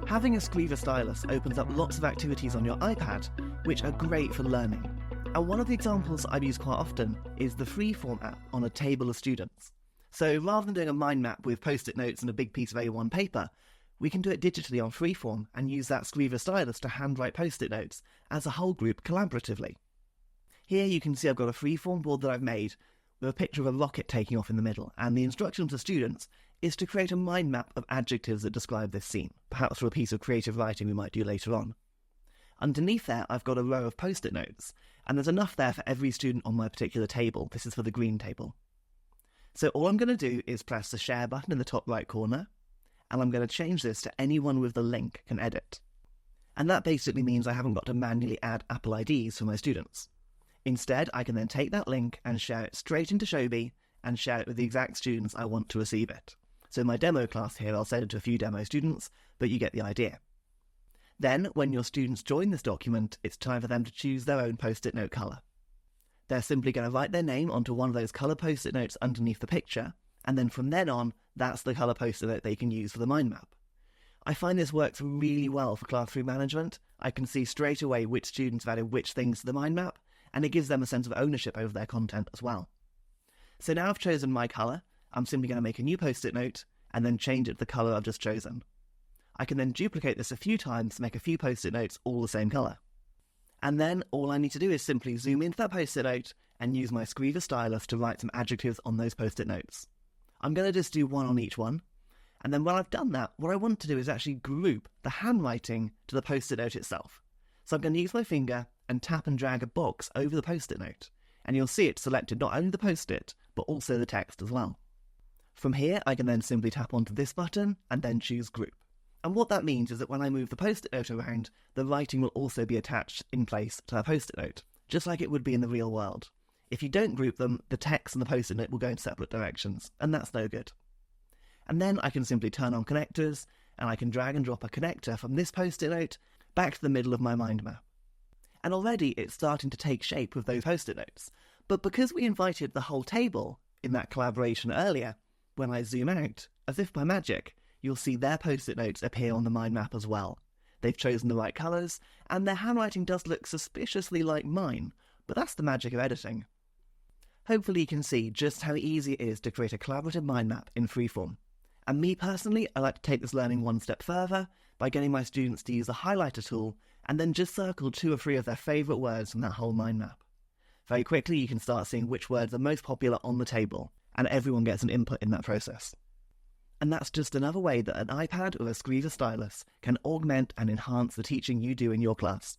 Having a Skriva Stylus opens up lots of activities on your iPad, which are great for learning. And one of the examples I've used quite often is the Freeform app on a table of students. So rather than doing a mind map with post-it notes and a big piece of A1 paper, we can do it digitally on Freeform and use that Skriva Stylus to handwrite post-it notes as a whole group collaboratively. Here you can see I've got a Freeform board that I've made with a picture of a rocket taking off in the middle, and the instruction to students is to create a mind map of adjectives that describe this scene, perhaps for a piece of creative writing we might do later on. Underneath there, I've got a row of post-it notes, and there's enough there for every student on my particular table. This is for the green table. So all I'm going to do is press the share button in the top right corner, and I'm going to change this to anyone with the link can edit. And that basically means I haven't got to manually add Apple IDs for my students. Instead, I can then take that link and share it straight into Shobi and share it with the exact students I want to receive it. So in my demo class here, I'll send it to a few demo students, but you get the idea. Then, when your students join this document, it's time for them to choose their own post-it note colour. They're simply going to write their name onto one of those colour post-it notes underneath the picture, and then from then on, that's the colour post-it note they can use for the mind map. I find this works really well for classroom management. I can see straight away which students have added which things to the mind map, and it gives them a sense of ownership over their content as well. So now I've chosen my colour, I'm simply going to make a new post-it note, and then change it to the colour I've just chosen. I can then duplicate this a few times to make a few post-it notes all the same colour. And then all I need to do is simply zoom into that post-it note and use my Skriva Stylus to write some adjectives on those post-it notes. I'm going to just do one on each one, and then when I've done that, what I want to do is actually group the handwriting to the post-it note itself. So I'm going to use my finger and tap and drag a box over the post-it note, and you'll see it selected not only the post-it, but also the text as well. From here, I can then simply tap onto this button and then choose Group. And what that means is that when I move the post-it note around, the writing will also be attached in place to that post-it note, just like it would be in the real world. If you don't group them, the text and the post-it note will go in separate directions, and that's no good. And then I can simply turn on connectors, and I can drag and drop a connector from this post-it note back to the middle of my mind map. And already it's starting to take shape with those post-it notes. But because we invited the whole table in that collaboration earlier, when I zoom out, as if by magic, you'll see their post-it notes appear on the mind map as well. They've chosen the right colours, and their handwriting does look suspiciously like mine, but that's the magic of editing. Hopefully you can see just how easy it is to create a collaborative mind map in Freeform. And me personally, I like to take this learning one step further by getting my students to use the highlighter tool and then just circle 2 or 3 of their favourite words from that whole mind map. Very quickly you can start seeing which words are most popular on the table, and everyone gets an input in that process. And that's just another way that an iPad or a Skriva Stylus can augment and enhance the teaching you do in your class.